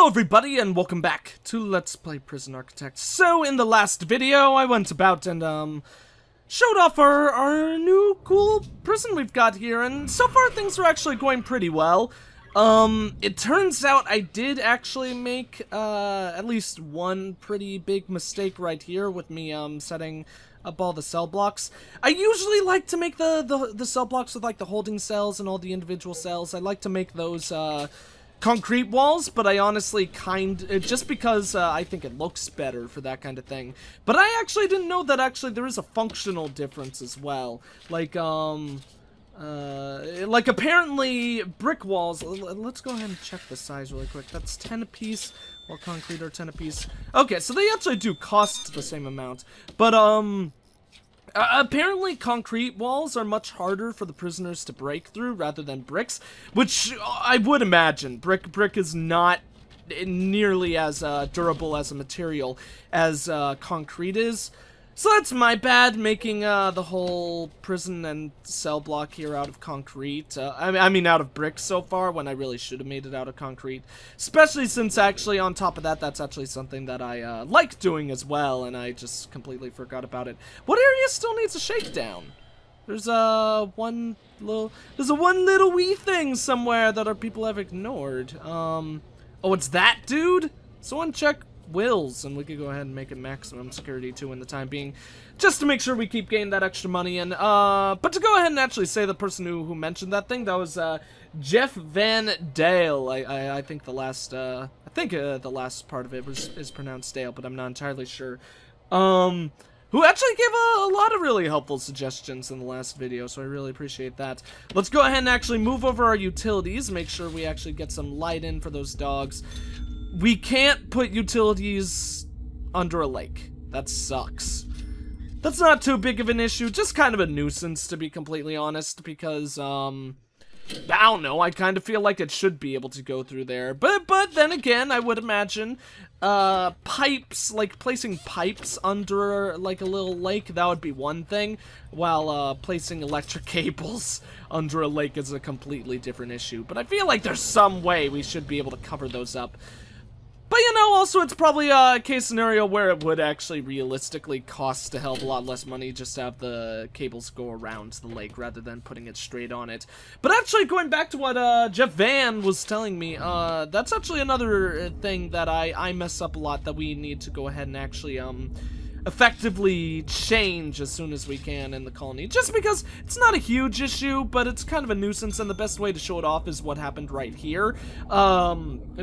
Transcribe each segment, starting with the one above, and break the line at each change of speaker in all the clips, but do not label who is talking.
Hello everybody and welcome back to Let's Play Prison Architect. So in the last video I went about and showed off our new cool prison we've got here, and so far things are actually going pretty well. It turns out I did actually make at least one pretty big mistake right here with me setting up all the cell blocks. I usually like to make the cell blocks with like the holding cells and all the individual cells. I like to make those concrete walls, but I honestly just because I think it looks better for that kind of thing. But I actually didn't know that actually there is a functional difference as well. Like apparently brick walls, let's go ahead and check the size really quick. That's 10 a piece, while concrete are 10 a piece. Okay, so they actually do cost the same amount, but apparently concrete walls are much harder for the prisoners to break through rather than bricks, which I would imagine. Brick is not nearly as durable as a material as concrete is. So that's my bad, making the whole prison and cell block here out of concrete. I mean out of bricks so far, when I really should have made it out of concrete. Especially since actually on top of that, that's actually something that I like doing as well, and I just completely forgot about it. What area still needs a shakedown? There's one little wee thing somewhere that our people have ignored. Oh, it's that dude? Someone check wills, and we could go ahead and make it maximum security too in the time being, just to make sure we keep getting that extra money. And but to go ahead and actually say the person who mentioned that thing, that was Jeff Van Dale. I think the last the last part of it is pronounced Dale, but I'm not entirely sure. Who actually gave a lot of really helpful suggestions in the last video, so I really appreciate that. Let's go ahead and actually move over our utilities, make sure we actually get some light in for those dogs. We can't put utilities under a lake. That sucks. That's not too big of an issue, just kind of a nuisance, to be completely honest, because, I don't know, I kind of feel like it should be able to go through there. But then again, I would imagine, pipes, like placing pipes under, like, a little lake, that would be one thing, while, placing electric cables under a lake is a completely different issue. But I feel like there's some way we should be able to cover those up. But, you know, also it's probably a case scenario where it would actually realistically cost a hell of a lot less money just to have the cables go around the lake rather than putting it straight on it. But actually, going back to what Jeff Van was telling me, that's actually another thing that I mess up a lot that we need to go ahead and actually, effectively change as soon as we can in the colony, just because it's not a huge issue, but it's kind of a nuisance, and the best way to show it off is what happened right here.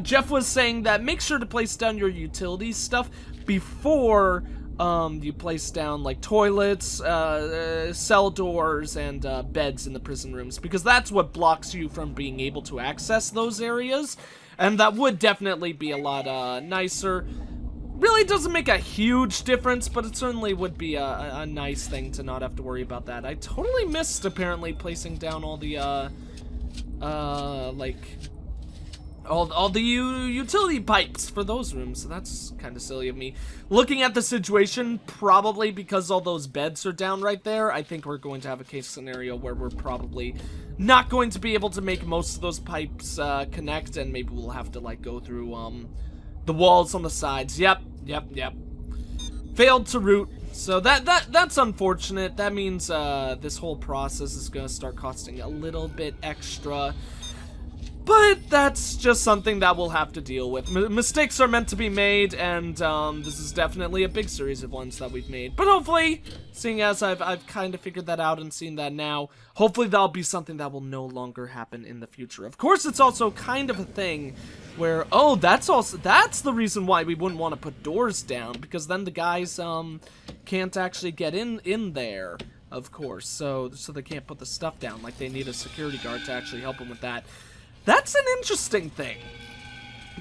Jeff was saying that make sure to place down your utilities stuff before you place down like toilets, cell doors, and beds in the prison rooms, because that's what blocks you from being able to access those areas, and that would definitely be a lot nicer. Really doesn't make a huge difference, but it certainly would be a nice thing to not have to worry about that. I totally missed, apparently, placing down all the, all the utility pipes for those rooms, so that's kind of silly of me. Looking at the situation, probably because all those beds are down right there, I think we're going to have a case scenario where we're probably not going to be able to make most of those pipes connect, and maybe we'll have to, like, go through, the walls on the sides. Yep. Failed to route. So that's unfortunate. That means this whole process is going to start costing a little bit extra. But that's just something that we'll have to deal with. Mistakes are meant to be made, and this is definitely a big series of ones that we've made. But hopefully, seeing as I've kind of figured that out and seen that now, hopefully that'll be something that will no longer happen in the future. Of course, it's also kind of a thing where, oh, that's the reason why we wouldn't want to put doors down, because then the guys can't actually get in there, of course. So they can't put the stuff down. Like, they need a security guard to actually help them with that. That's an interesting thing,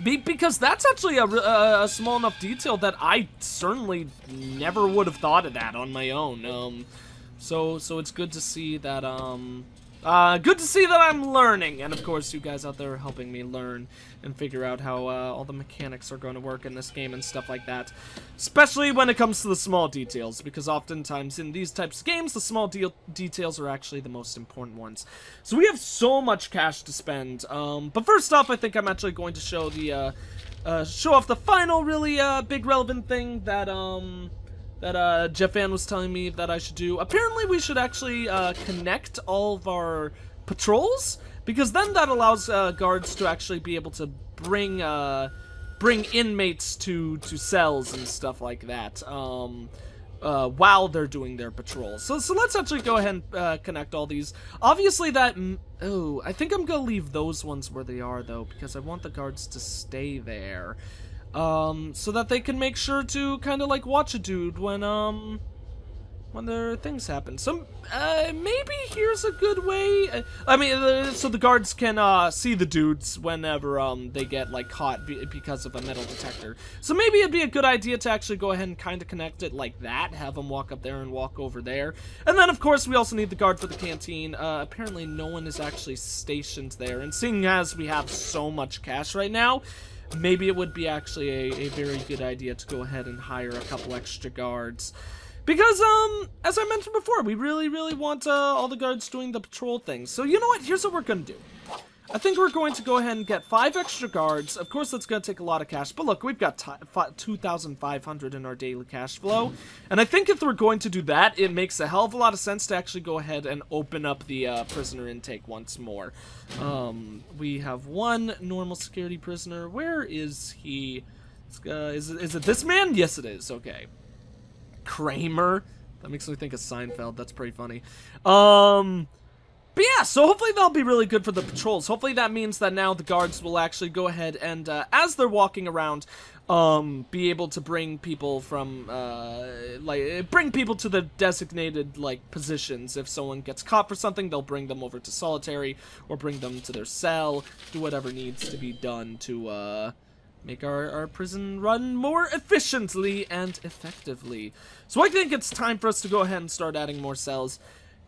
because that's actually a small enough detail that I certainly never would have thought of that on my own. So it's good to see that Good to see that I'm learning, and of course you guys out there are helping me learn and figure out how all the mechanics are going to work in this game and stuff like that. Especially when it comes to the small details, because oftentimes in these types of games, the small details are actually the most important ones. So we have so much cash to spend, but first off, I think I'm actually going to show the, show off the final really, big relevant thing that, Jeff Van was telling me that I should do. Apparently, we should actually connect all of our patrols, because then that allows guards to actually be able to bring inmates to cells and stuff like that while they're doing their patrols. So let's actually go ahead and connect all these. Obviously, that I think I'm gonna leave those ones where they are though, because I want the guards to stay there. So that they can make sure to kind of like watch a dude when their things happen. So, maybe here's a good way. I mean, so the guards can, see the dudes whenever, they get, like, caught because of a metal detector. So maybe it'd be a good idea to actually go ahead and kind of connect it like that, have them walk up there and walk over there. And then, of course, we also need the guard for the canteen. Apparently no one is actually stationed there, and seeing as we have so much cash right now, maybe it would be actually a very good idea to go ahead and hire a couple extra guards. Because, as I mentioned before, we really, really want, all the guards doing the patrol thing. So, you know what? Here's what we're gonna do. I think we're going to go ahead and get 5 extra guards. Of course, that's gonna take a lot of cash. But look, we've got 2,500 in our daily cash flow. And I think if we're going to do that, it makes a hell of a lot of sense to actually go ahead and open up the, prisoner intake once more. We have one normal security prisoner. Where is he? Is it this man? Yes, it is. Okay. Kramer. That makes me think of Seinfeld. That's pretty funny. But yeah, so hopefully that'll be really good for the patrols. Hopefully that means that now the guards will actually go ahead and, as they're walking around, be able to bring people from, bring people to the designated, like, positions. If someone gets caught for something, they'll bring them over to solitary, or bring them to their cell, do whatever needs to be done to, make our prison run more efficiently and effectively. So I think it's time for us to go ahead and start adding more cells.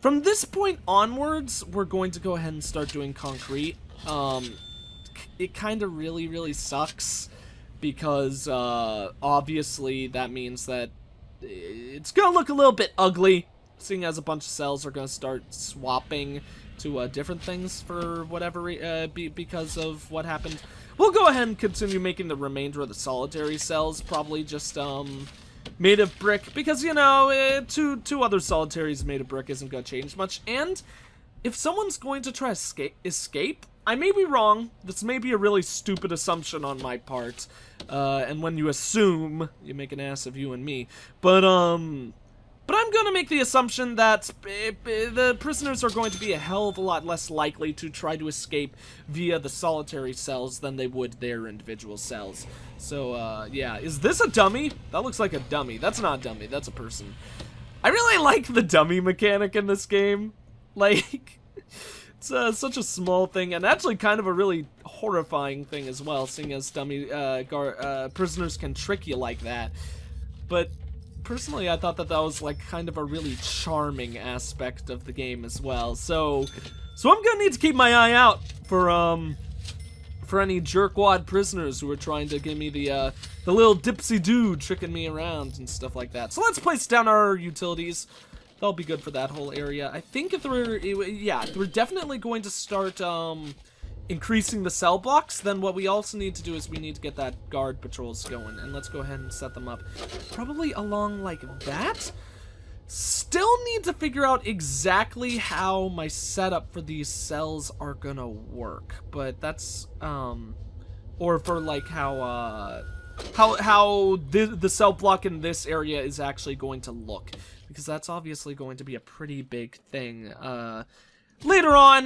From this point onwards, we're going to go ahead and start doing concrete. It kind of really, really sucks because obviously that means that it's going to look a little bit ugly, seeing as a bunch of cells are going to start swapping to different things for whatever because of what happened. We'll go ahead and continue making the remainder of the solitary cells, probably just, made of brick, because, you know, two other solitaries made of brick isn't gonna change much, and if someone's going to try to escape, I may be wrong, this may be a really stupid assumption on my part, and when you assume, you make an ass of you and me, but I'm going to make the assumption that the prisoners are going to be a hell of a lot less likely to try to escape via the solitary cells than they would their individual cells. So, yeah. Is this a dummy? That looks like a dummy. That's not a dummy. That's a person. I really like the dummy mechanic in this game. Like, it's such a small thing, and actually kind of a really horrifying thing as well, seeing as dummy prisoners can trick you like that. But personally, I thought that was like kind of a really charming aspect of the game as well. So I'm gonna need to keep my eye out for any jerkwad prisoners who are trying to give me the little dipsy dude tricking me around and stuff like that. So let's place down our utilities. That'll be good for that whole area. I think if we're definitely going to start increasing the cell blocks, then what we also need to do is we need to get that guard patrols going, and let's go ahead and set them up probably along like that. Still need to figure out exactly how my setup for these cells are gonna work, but that's or for like how the cell block in this area is actually going to look, because that's obviously going to be a pretty big thing later on,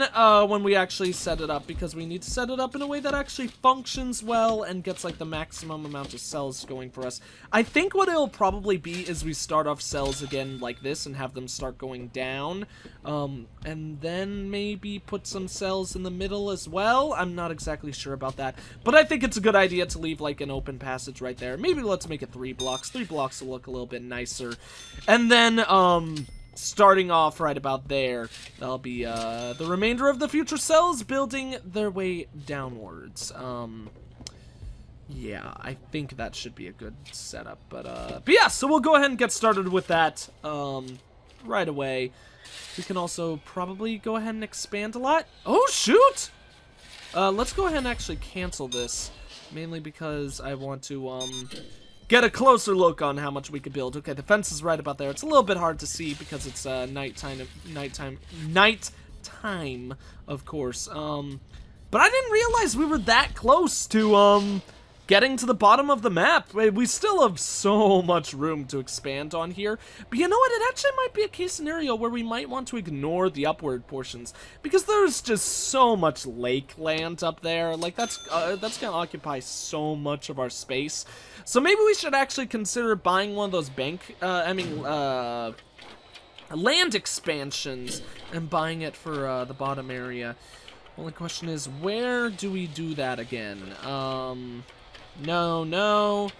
when we actually set it up, because we need to set it up in a way that actually functions well and gets like the maximum amount of cells going for us. I think what it'll probably be is we start off cells again like this and have them start going down, and then maybe put some cells in the middle as well. I'm not exactly sure about that, but I think it's a good idea to leave like an open passage right there. Maybe let's make it 3 blocks. 3 blocks will look a little bit nicer. And then, starting off right about there. That'll be the remainder of the future cells building their way downwards. Yeah, I think that should be a good setup. But yeah, so we'll go ahead and get started with that right away. We can also probably go ahead and expand a lot. Oh, shoot! Let's go ahead and actually cancel this, mainly because I want to get a closer look on how much we could build. Okay, the fence is right about there. It's a little bit hard to see because it's nighttime, of course. But I didn't realize we were that close to getting to the bottom of the map. We still have so much room to expand on here. But you know what? It actually might be a case scenario where we might want to ignore the upward portions, because there's just so much lake land up there. Like, that's gonna occupy so much of our space. So maybe we should actually consider buying one of those land expansions and buying it for the bottom area. Only question is, where do we do that again? No.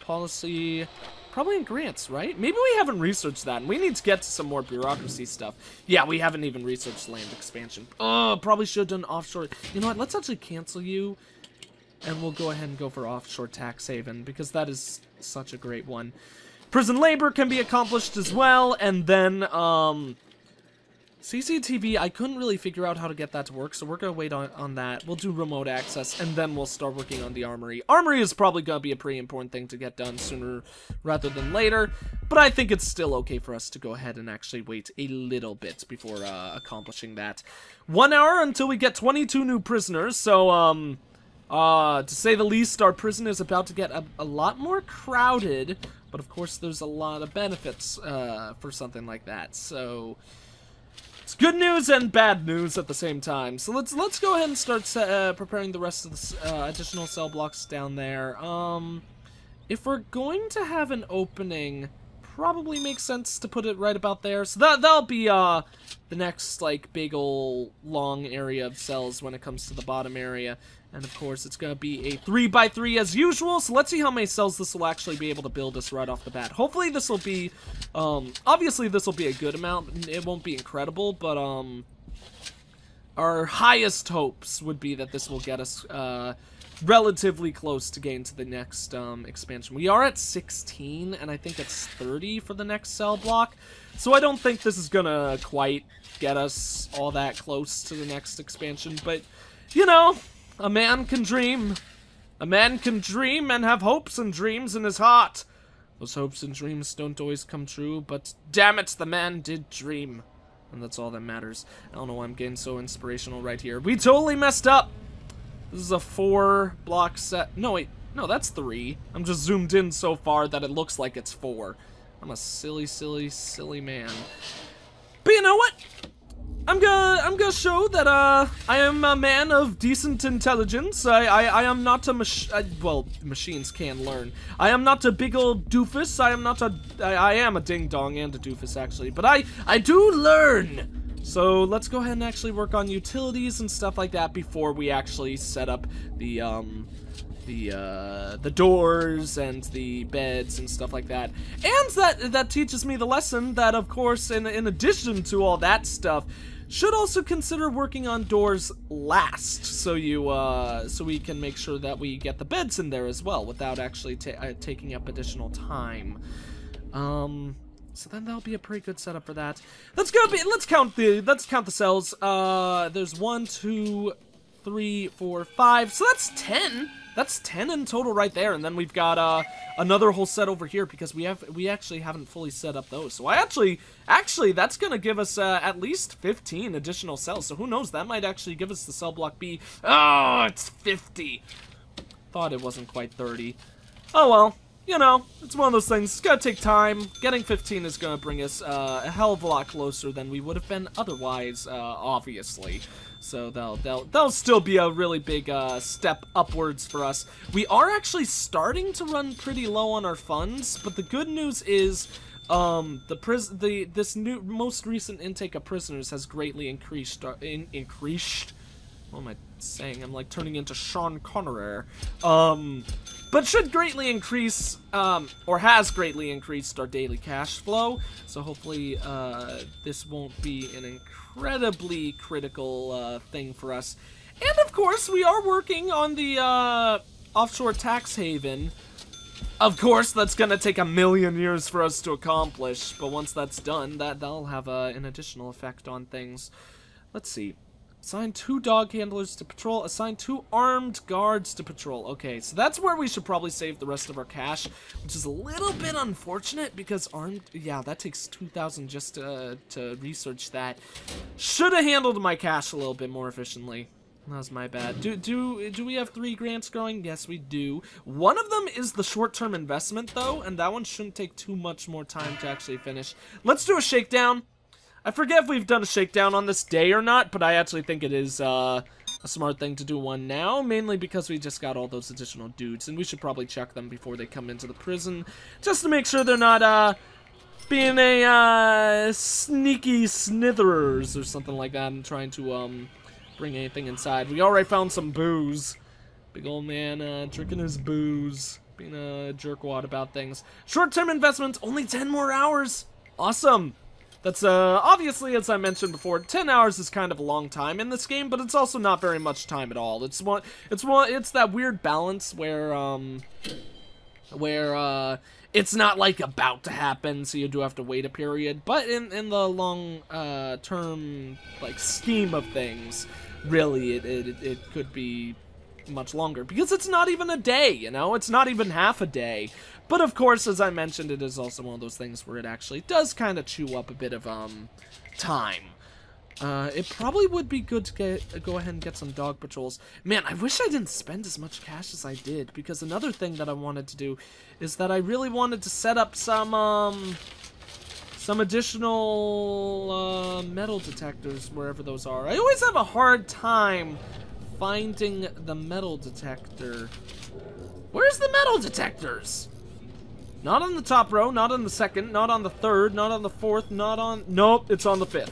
Policy. Probably in grants, right? Maybe we haven't researched that, and we need to get to some more bureaucracy stuff. Yeah, we haven't even researched land expansion. Oh, probably should have done offshore. You know what? Let's actually cancel you, and we'll go ahead and go for offshore tax haven, because that is such a great one. Prison labor can be accomplished as well, and then, CCTV, I couldn't really figure out how to get that to work, so we're going to wait on that. We'll do remote access, and then we'll start working on the armory. Armory is probably going to be a pretty important thing to get done sooner rather than later, but I think it's still okay for us to go ahead and actually wait a little bit before accomplishing that. 1 hour until we get 22 new prisoners, so, to say the least, our prison is about to get a lot more crowded, but of course there's a lot of benefits for something like that, so it's good news and bad news at the same time. So let's go ahead and start preparing the rest of the additional cell blocks down there. If we're going to have an opening, probably makes sense to put it right about there. So that'll be the next like big ol' long area of cells when it comes to the bottom area. And of course it's gonna be a 3x3 as usual. So let's see how many cells this will actually be able to build us right off the bat. Hopefully this will be obviously this will be a good amount. It won't be incredible, but our highest hopes would be that this will get us relatively close to getting to the next expansion. We are at 16, and I think it's 30 for the next cell block. So I don't think this is gonna quite get us all that close to the next expansion, but you know, a man can dream. A man can dream and have hopes and dreams in his heart. Those hopes and dreams don't always come true, but damn it, the man did dream. And that's all that matters. I don't know why I'm getting so inspirational right here. We totally messed up. This is a 4-block set. No, wait. No, that's 3. I'm just zoomed in so far that it looks like it's 4. I'm a silly, silly, silly man. But you know what? I'm gonna show that I am a man of decent intelligence. I am not a well, machines can learn. I am not a big old doofus. I am a ding dong and a doofus actually, but I do learn. So let's go ahead and actually work on utilities and stuff like that before we actually set up the doors and the beds and stuff like that. And that teaches me the lesson that, of course, in addition to all that stuff, should also consider working on doors last, so we can make sure that we get the beds in there as well without actually taking up additional time. So then that'll be a pretty good setup for that. Let's count the cells. There's 1, 2, 3, 4, 5. So that's 10. That's 10 in total right there, and then we've got another whole set over here because we actually haven't fully set up those. So actually that's gonna give us at least 15 additional cells. So who knows? That might actually give us the cell block B. Oh, it's 50. Thought it wasn't quite 30. Oh well. You know, it's one of those things. It's gonna take time. Getting 15 is gonna bring us a hell of a lot closer than we would have been otherwise, obviously. So that'll still be a really big step upwards for us. We are actually starting to run pretty low on our funds, but the good news is this most recent intake of prisoners has greatly increased. What am I saying? I'm like turning into Sean Connery. but should greatly increase, or has greatly increased our daily cash flow. So hopefully this won't be an incredibly critical thing for us. And of course, we are working on the offshore tax haven. Of course, that's gonna take 1,000,000 years for us to accomplish, but once that's done, that'll have an additional effect on things. Let's see. Assign 2 dog handlers to patrol. Assign 2 armed guards to patrol. Okay, so that's where we should probably save the rest of our cash, which is a little bit unfortunate because armed... Yeah, that takes 2,000 just to research that. Should have handled my cash a little bit more efficiently. That was my bad. Do we have 3 grants going? Yes, we do. One of them is the short-term investment, though, and that one shouldn't take too much more time to actually finish. Let's do a shakedown. I forget if we've done a shakedown on this day or not, but I actually think it is a smart thing to do one now, mainly because we just got all those additional dudes, and we should probably check them before they come into the prison, just to make sure they're not being a sneaky snitherers or something like that and trying to bring anything inside. We already found some booze. Big old man drinking his booze, being a jerkwad about things. Short-term investments, only 10 more hours. Awesome. That's obviously, as I mentioned before, 10 hours is kind of a long time in this game, but it's also not very much time at all. It's that weird balance where it's not like about to happen, so you do have to wait a period, but in the long term like scheme of things, really it could be much longer, because it's not even a day, you know? It's not even half a day. But of course, as I mentioned, it is also one of those things where it actually does kind of chew up a bit of time. It probably would be good to go ahead and get some dog patrols. Man, I wish I didn't spend as much cash as I did, because another thing that I wanted to do is that I really wanted to set up some additional metal detectors wherever those are. I always have a hard time finding the metal detector. Where's the metal detectors? Not on the top row, not on the second, not on the third, not on the fourth, not on... Nope, it's on the 5th.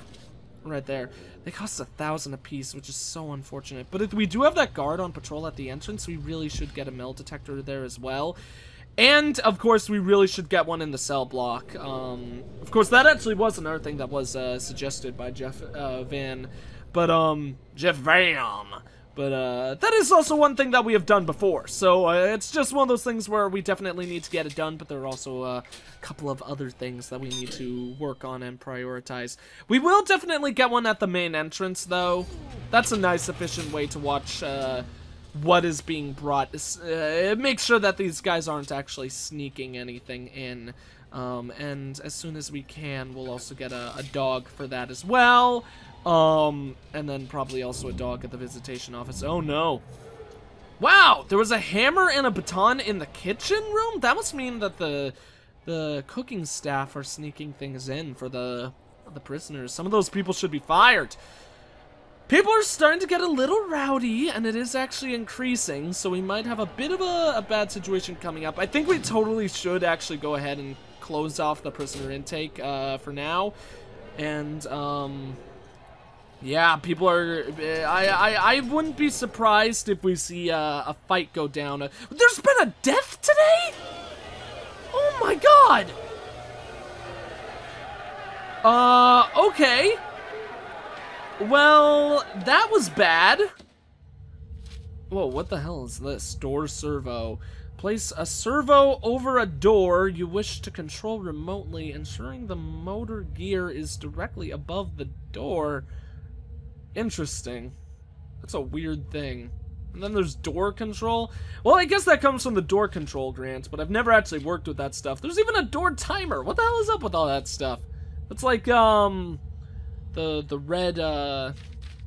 Right there. They cost 1,000 a piece, which is so unfortunate. But if we do have that guard on patrol at the entrance, we really should get a metal detector there as well. And, of course, we really should get one in the cell block. Of course, that actually was another thing that was suggested by Jeff Van. But, Jeff Van. But, that is also one thing that we have done before. So, it's just one of those things where we definitely need to get it done, but there are also a couple of other things that we need to work on and prioritize. We will definitely get one at the main entrance, though. That's a nice, efficient way to watch, what is being brought. It makes sure that these guys aren't actually sneaking anything in. And as soon as we can, we'll also get a dog for that as well. And then probably also a dog at the visitation office. Oh no. Wow, there was a hammer and a baton in the kitchen room? That must mean that the cooking staff are sneaking things in for the prisoners. Some of those people should be fired. People are starting to get a little rowdy, and it is actually increasing, so we might have a bit of a bad situation coming up. I think we totally should actually go ahead and close off the prisoner intake for now. And, yeah, people are... I wouldn't be surprised if we see a fight go down. There's been a death today? Oh my god! Okay. Well, that was bad. Whoa, what the hell is this? Door servo. Place a servo over a door you wish to control remotely, ensuring the motor gear is directly above the door. Interesting. That's a weird thing. And then there's door control. Well, I guess that comes from the door control grant, but I've never actually worked with that stuff. There's even a door timer. What the hell is up with all that stuff? It's like, the red, oh,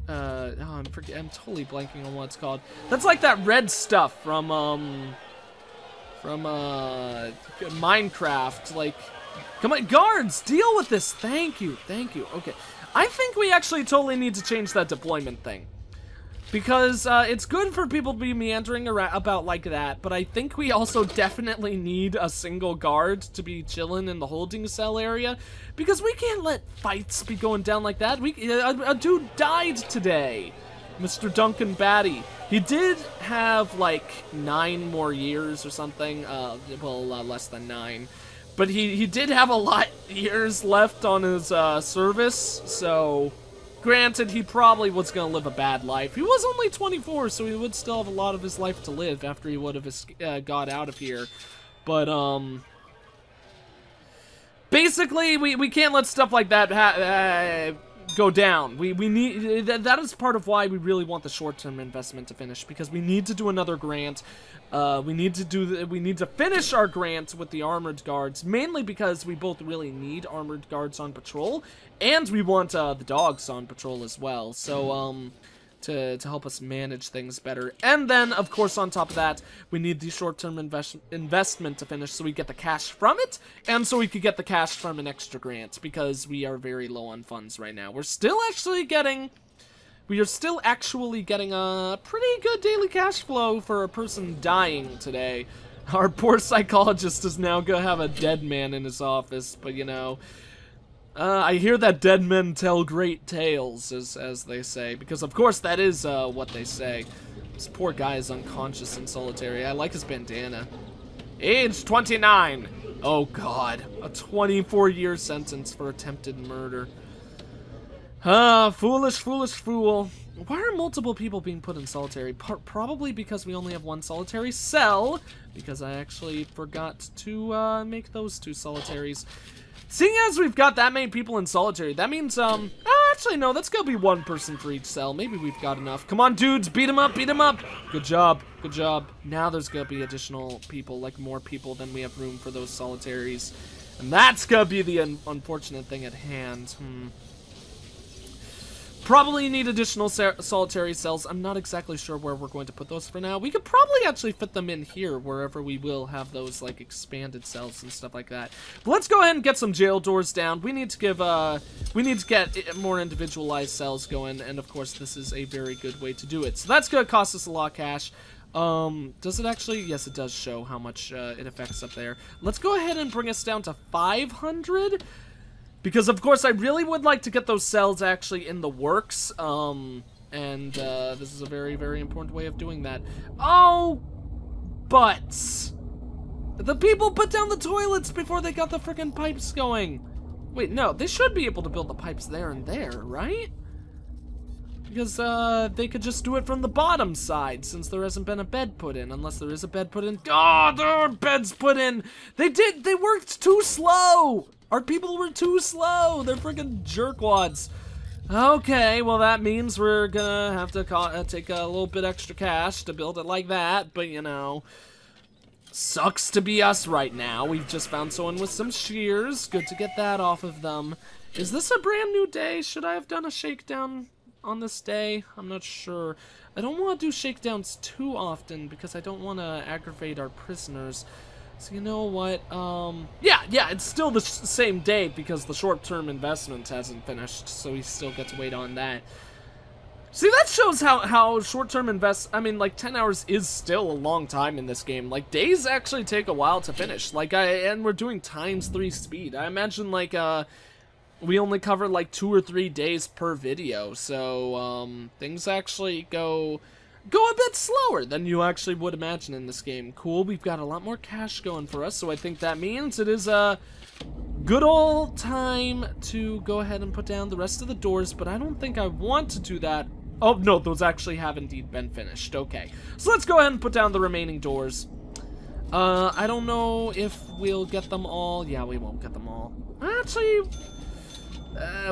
I'm totally blanking on what it's called. That's like that red stuff from Minecraft. Like, come on, guards, deal with this. Thank you. Okay. I think we actually totally need to change that deployment thing. Because it's good for people to be meandering around about like that, but I think we also definitely need a single guard to be chilling in the holding cell area, because we can't let fights be going down like that. A dude died today. Mr. Duncan Batty. He did have, like, 9 more years or something. Well, less than 9. But he did have a lot years left on his service, so granted, he probably was going to live a bad life. He was only 24, so he would still have a lot of his life to live after he would have got out of here. But, basically, we can't let stuff like that go down. We need that is part of why we really want the short-term investment to finish, because we need to do another grant. We need to finish our grant with the armored guards, mainly because we both really need armored guards on patrol, and we want the dogs on patrol as well. So to help us manage things better. And then, of course, on top of that, we need the short-term investment to finish so we get the cash from it, and so we could get the cash from an extra grant, because we are very low on funds right now. We are still actually getting a pretty good daily cash flow for a person dying today. Our poor psychologist is now gonna have a dead man in his office, but you know, I hear that dead men tell great tales, as they say, because of course that is what they say. This poor guy is unconscious in solitary. I like his bandana. Age 29. Oh god, a 24-year sentence for attempted murder. Foolish, foolish fool. Why are multiple people being put in solitary? Probably because we only have one solitary cell, because I actually forgot to make those 2 solitaries. Seeing as we've got that many people in solitary, that means, actually, no, that's gonna be 1 person for each cell. Maybe we've got enough. Come on, dudes, beat him up, beat him up. Good job, good job. Now there's gonna be additional people, like more people than we have room for those solitaries. And that's gonna be the unfortunate thing at hand. Probably need additional solitary cells. I'm not exactly sure where we're going to put those for now. We could probably actually fit them in here, wherever we will have those, like, expanded cells and stuff like that. But let's go ahead and get some jail doors down. We need to get more individualized cells going, and of course, this is a very good way to do it. So that's gonna cost us a lot of cash. Does it actually? Yes, it does show how much it affects up there. Let's go ahead and bring us down to 500. Because, of course, I really would like to get those cells actually in the works, and this is a very, very important way of doing that. Oh, but the people put down the toilets before they got the freaking pipes going. Wait, no, they should be able to build the pipes there and there, right? Because, they could just do it from the bottom side, since there hasn't been a bed put in, unless there is a bed put in. Oh, there are beds put in! They worked too slow! Our people were too slow! They're freaking jerkwads. Okay, well that means we're gonna have to take a little bit extra cash to build it like that, but you know, sucks to be us right now. We've just found someone with some shears. Good to get that off of them. Is this a brand new day? Should I have done a shakedown on this day? I'm not sure. I don't want to do shakedowns too often because I don't want to aggravate our prisoners. So you know what, yeah, it's still the same day because the short-term investment hasn't finished, so we still get to wait on that. See, that shows how short-term I mean, like, 10 hours is still a long time in this game. Like, days actually take a while to finish. Like, and we're doing ×3 speed. I imagine, like, we only cover, like, 2 or 3 days per video, so, things actually go a bit slower than you actually would imagine in this game. Cool, we've got a lot more cash going for us, so I think that means it is a good old time to go ahead and put down the rest of the doors, but I don't think I want to do that. Oh, no, those actually have indeed been finished. Okay, so let's go ahead and put down the remaining doors. I don't know if we'll get them all. Yeah, we won't get them all. Actually,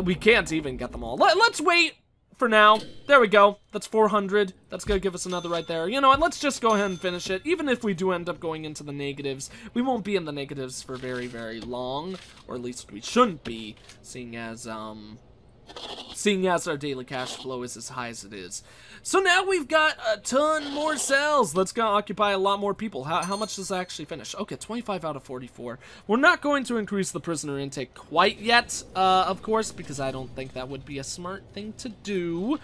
we can't even get them all. Let's wait. For now, there we go. That's 400. That's gonna give us another right there. You know what? Let's just go ahead and finish it. Even if we do end up going into the negatives, we won't be in the negatives for very, very long, or at least we shouldn't be, seeing as our daily cash flow is as high as it is. So now we've got a ton more cells. Let's go occupy a lot more people. How much does that actually finish? Okay, 25 out of 44. We're not going to increase the prisoner intake quite yet, of course, because I don't think that would be a smart thing to do.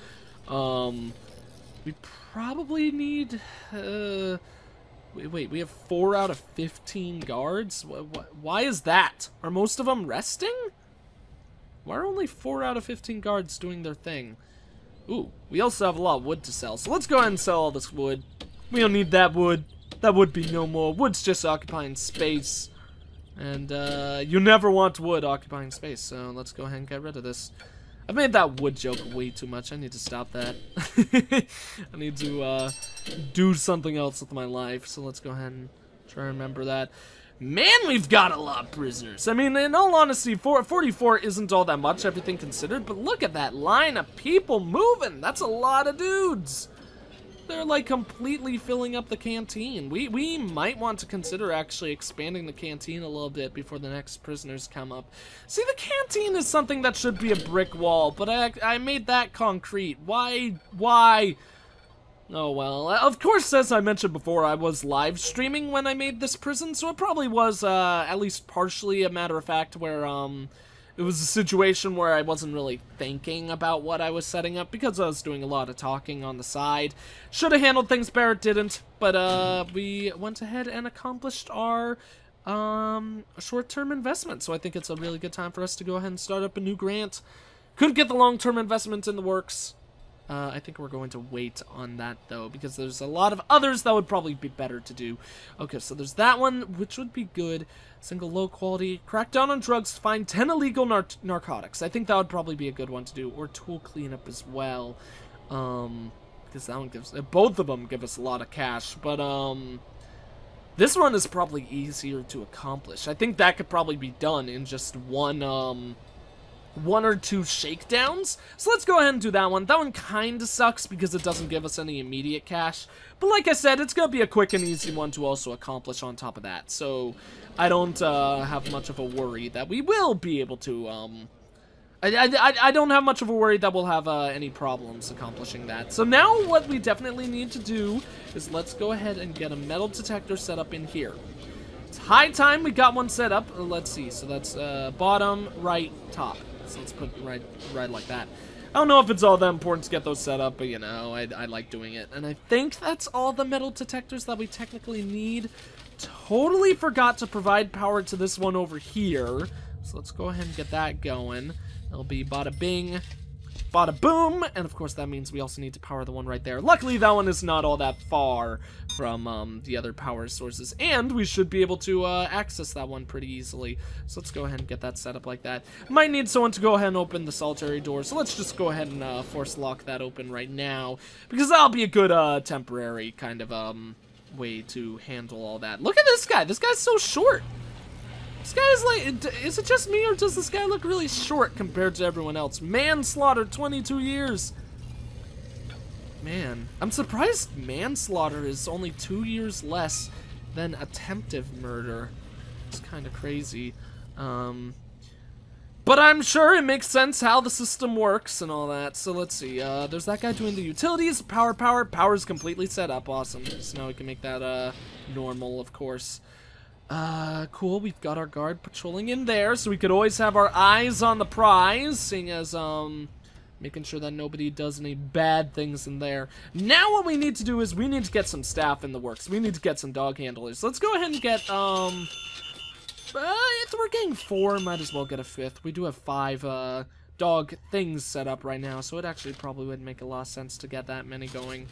We probably need, wait, we have 4 out of 15 guards? Why is that? Are most of them resting? Why are only 4 out of 15 guards doing their thing? Ooh, we also have a lot of wood to sell, so let's go ahead and sell all this wood. We don't need that wood. That would be no more. Wood's just occupying space. And, you never want wood occupying space, so let's go ahead and get rid of this. I've made that wood joke way too much. I need to stop that. I need to, do something else with my life, so let's go ahead and try to remember that. Man, we've got a lot of prisoners. I mean, in all honesty, 44 isn't all that much, everything considered, but look at that line of people moving. That's a lot of dudes. They're like completely filling up the canteen. We might want to consider actually expanding the canteen a little bit before the next prisoners come up. See, the canteen is something that should be a brick wall, but I made that concrete. Why? Oh well, of course, as I mentioned before, I was live streaming when I made this prison, so it probably was at least partially a matter of fact where it was a situation where I wasn't really thinking about what I was setting up because I was doing a lot of talking on the side. Should have handled things better, didn't, but we went ahead and accomplished our short-term investment, so I think it's a really good time for us to go ahead and start up a new grant. Couldn't get the long-term investment in the works. I think we're going to wait on that, though, because there's a lot of others that would probably be better to do. Okay, so there's that one, which would be good. Single low quality. Crack down on drugs. Find 10 illegal narcotics. I think that would probably be a good one to do. Or tool cleanup as well. Because that one gives... both of them give us a lot of cash. But, this one is probably easier to accomplish. I think that could probably be done in just one or two shakedowns. So let's go ahead and do that one. That one kind of sucks because it doesn't give us any immediate cash. But like I said, it's going to be a quick and easy one to also accomplish on top of that. So I don't have much of a worry that we will be able to... I don't have much of a worry that we'll have any problems accomplishing that. So now what we definitely need to do is let's go ahead and get a metal detector set up in here. It's high time we got one set up. Let's see. So that's bottom, right, top. So let's put right like that. I don't know if it's all that important to get those set up, but you know, I like doing it. And I think that's all the metal detectors that we technically need. Totally forgot to provide power to this one over here. So let's go ahead and get that going. It'll be bada bing, bada boom, and of course that means we also need to power the one right there. Luckily that one is not all that far from the other power sources, and we should be able to access that one pretty easily. So let's go ahead and get that set up like that. Might need someone to go ahead and open the solitary door, so let's just go ahead and force lock that open right now, because that'll be a good temporary kind of way to handle all that. Look at this guy. This guy's so short. This guy is like, is it just me or does this guy look really short compared to everyone else? Manslaughter, 22 years. Man, I'm surprised manslaughter is only 2 years less than attempted murder. It's kind of crazy. But I'm sure it makes sense how the system works and all that. So let's see, there's that guy doing the utilities. Power's completely set up, awesome. So now we can make that normal, of course. Cool, we've got our guard patrolling in there, so we could always have our eyes on the prize, seeing as, making sure that nobody does any bad things in there. Now what we need to do is we need to get some staff in the works. We need to get some dog handlers. Let's go ahead and get, if we're getting 4, might as well get a 5th. We do have 5, dog things set up right now, so it actually probably would make a lot of sense to get that many going.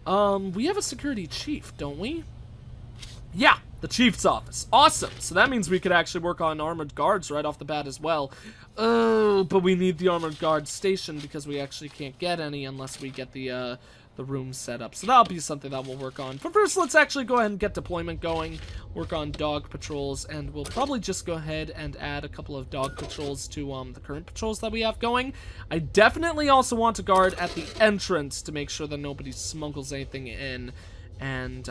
We have a security chief, don't we? Yeah, the chief's office. Awesome. So that means we could actually work on armored guards right off the bat as well. Oh, but we need the armored guard station because we actually can't get any unless we get the room set up. So that'll be something that we'll work on. But first, let's actually go ahead and get deployment going, work on dog patrols, and we'll probably just go ahead and add a couple of dog patrols to the current patrols that we have going. I definitely also want to guard at the entrance to make sure that nobody smuggles anything in. And,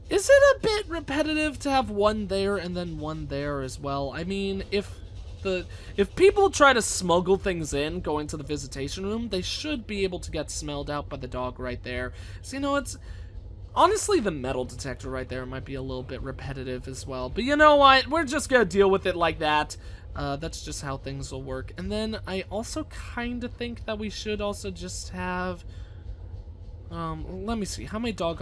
is it a bit repetitive to have one there and then one there as well? I mean, if people try to smuggle things in going to the visitation room, they should be able to get smelled out by the dog right there. So, you know, it's... honestly, the metal detector right there might be a little bit repetitive as well. But you know what? We're just gonna deal with it like that. That's just how things will work. And then I also kind of think that we should also just have... let me see. How many dogs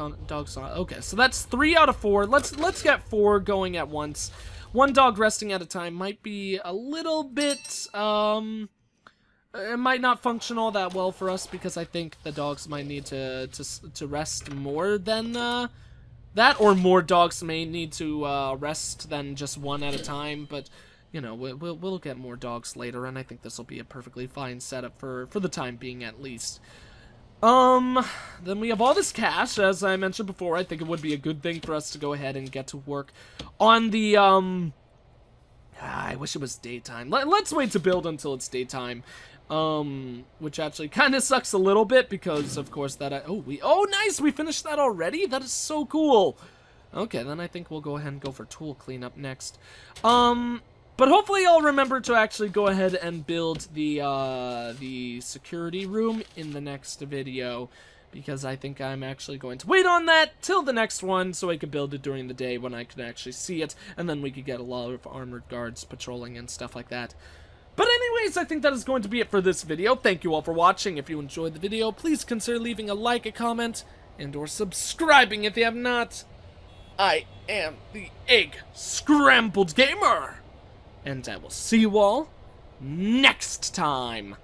on? Okay, so that's 3 out of 4. Let's get 4 going at once. 1 dog resting at a time might be a little bit it might not function all that well for us because I think the dogs might need to rest more than that, or more dogs may need to rest than just one at a time. But you know, we'll get more dogs later, and I think this will be a perfectly fine setup for the time being at least. Then we have all this cash. As I mentioned before, I think it would be a good thing for us to go ahead and get to work on the, I wish it was daytime. Let's wait to build until it's daytime. Which actually kind of sucks a little bit because, of course, oh, nice! We finished that already? That is so cool! Okay, then I think we'll go ahead and go for tool cleanup next. But hopefully I'll remember to actually go ahead and build the security room in the next video, because I think I'm actually going to wait on that till the next one so I can build it during the day when I can actually see it, and then we could get a lot of armored guards patrolling and stuff like that. But anyways, I think that is going to be it for this video. Thank you all for watching. If you enjoyed the video, please consider leaving a like, a comment, and or subscribing if you have not. I am the EggScrambledGamer. And I will see you all next time.